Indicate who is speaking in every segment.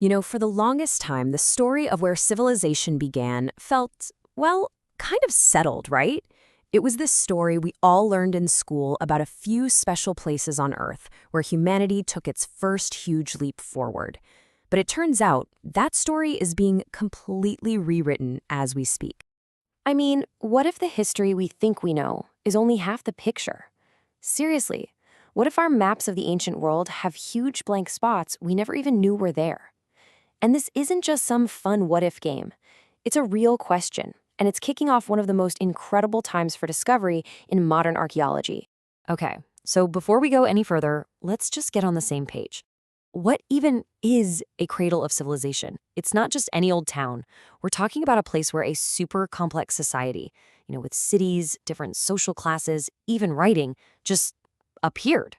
Speaker 1: For the longest time, the story of where civilization began felt, well, kind of settled, right? It was this story we all learned in school about a few special places on Earth where humanity took its first huge leap forward. But it turns out that story is being completely rewritten as we speak.
Speaker 2: I mean, what if the history we think we know is only half the picture? Seriously, what if our maps of the ancient world have huge blank spots we never even knew were there? And this isn't just some fun what-if game. It's a real question, and it's kicking off one of the most incredible times for discovery in modern archaeology.
Speaker 1: Okay, so before we go any further, let's just get on the same page. What even is a cradle of civilization? It's not just any old town. We're talking about a place where a super complex society, with cities, different social classes, even writing, just appeared,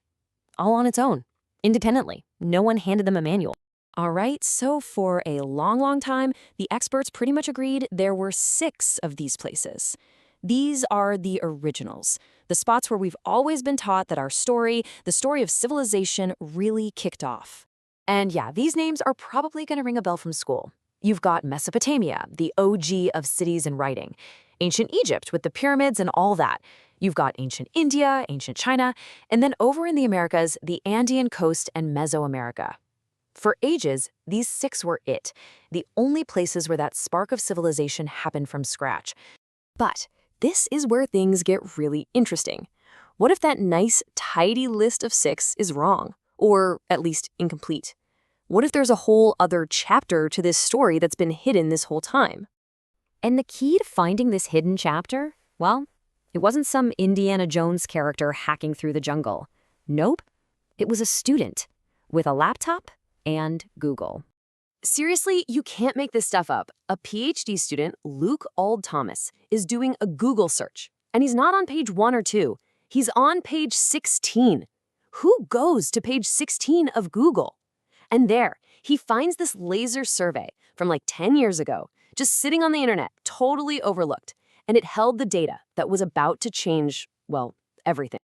Speaker 1: all on its own, independently. No one handed them a manual. All right, so for a long, long time, the experts pretty much agreed there were 6 of these places. These are the originals, the spots where we've always been taught that our story, the story of civilization, really kicked off. And yeah, these names are probably going to ring a bell from school. You've got Mesopotamia, the OG of cities and writing. Ancient Egypt with the pyramids and all that. You've got ancient India, ancient China, and then over in the Americas, the Andean coast and Mesoamerica. For ages, these 6 were it, the only places where that spark of civilization happened from scratch. But this is where things get really interesting. What if that nice, tidy list of 6 is wrong, or at least incomplete? What if there's a whole other chapter to this story that's been hidden this whole time? And the key to finding this hidden chapter? Well, it wasn't some Indiana Jones character hacking through the jungle. Nope, it was a student with a laptop and Google. Seriously, you can't make this stuff up. A PhD student, Luke Auld Thomas, is doing a Google search. And he's not on page 1 or 2. He's on page 16. Who goes to page 16 of Google? And there, he finds this laser survey from like 10 years ago, just sitting on the internet, totally overlooked. And it held the data that was about to change, well, everything.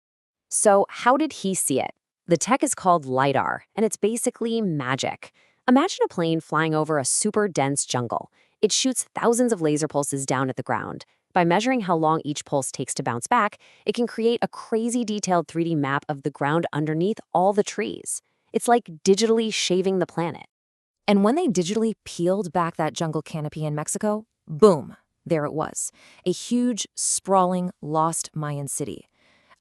Speaker 1: So how did he see it? The tech is called LiDAR, and it's basically magic. Imagine a plane flying over a super dense jungle. It shoots thousands of laser pulses down at the ground. By measuring how long each pulse takes to bounce back, it can create a crazy detailed 3D map of the ground underneath all the trees. It's like digitally shaving the planet. And when they digitally peeled back that jungle canopy in Mexico, boom, there it was. A huge, sprawling, lost Mayan city.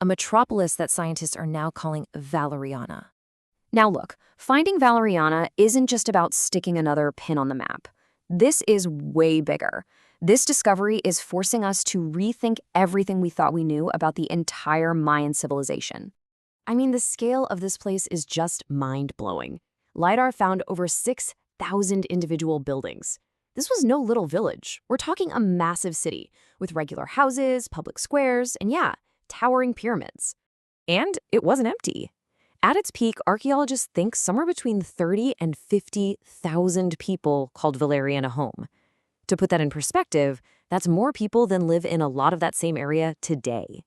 Speaker 1: A metropolis that scientists are now calling Valeriana. Now look, finding Valeriana isn't just about sticking another pin on the map. This is way bigger. This discovery is forcing us to rethink everything we thought we knew about the entire Mayan civilization. I mean, the scale of this place is just mind-blowing. LiDAR found over 6,000 individual buildings. This was no little village. We're talking a massive city with regular houses, public squares, and yeah, towering pyramids. And it wasn't empty. At its peak, archaeologists think somewhere between 30 and 50,000 people called Valeriana home. To put that in perspective, that's more people than live in a lot of that same area today.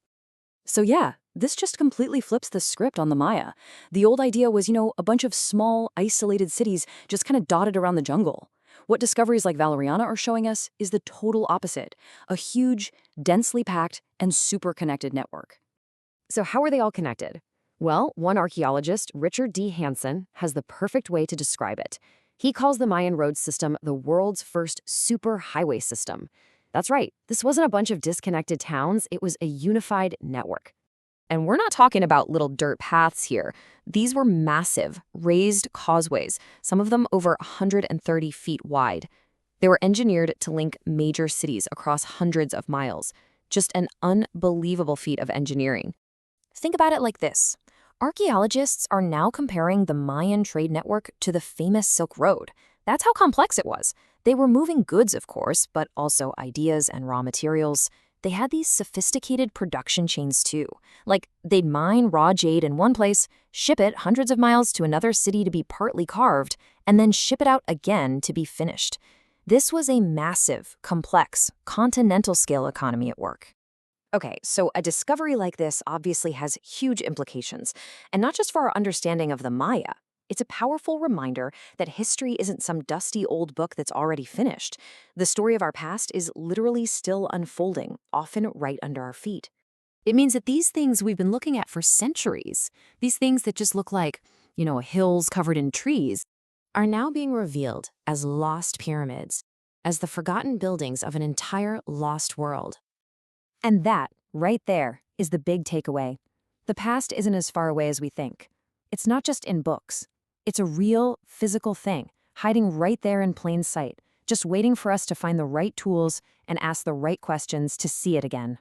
Speaker 1: So yeah, this just completely flips the script on the Maya. The old idea was, a bunch of small, isolated cities just kind of dotted around the jungle. What discoveries like Valeriana are showing us is the total opposite, a huge, densely packed, and super connected network. So how are they all connected? Well, one archaeologist, Richard D. Hansen, has the perfect way to describe it. He calls the Mayan road system the world's first superhighway system. That's right, this wasn't a bunch of disconnected towns, it was a unified network. And we're not talking about little dirt paths here. These were massive, raised causeways, some of them over 130 feet wide. They were engineered to link major cities across hundreds of miles. Just an unbelievable feat of engineering. Think about it like this. Archaeologists are now comparing the Mayan trade network to the famous Silk Road. That's how complex it was. They were moving goods, of course, but also ideas and raw materials. They had these sophisticated production chains too. Like, they'd mine raw jade in one place, ship it hundreds of miles to another city to be partly carved, and then ship it out again to be finished. This was a massive, complex, continental-scale economy at work. Okay, so a discovery like this obviously has huge implications, and not just for our understanding of the Maya,
Speaker 2: It's a powerful reminder that history isn't some dusty old book that's already finished. The story of our past is literally still unfolding, often right under our feet.
Speaker 1: It means that these things we've been looking at for centuries, these things that just look like, hills covered in trees,
Speaker 2: Are now being revealed as lost pyramids, as the forgotten buildings of an entire lost world. And that, right there, is the big takeaway. The past isn't as far away as we think. It's not just in books. It's a real, physical thing, hiding right there in plain sight, just waiting for us to find the right tools and ask the right questions to see it again.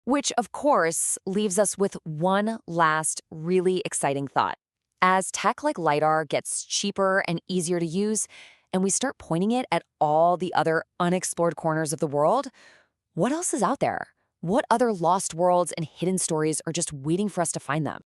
Speaker 1: which, of course, leaves us with one last really exciting thought. As tech like LiDAR gets cheaper and easier to use, and we start pointing it at all the other unexplored corners of the world, what else is out there? What other lost worlds and hidden stories are just waiting for us to find them?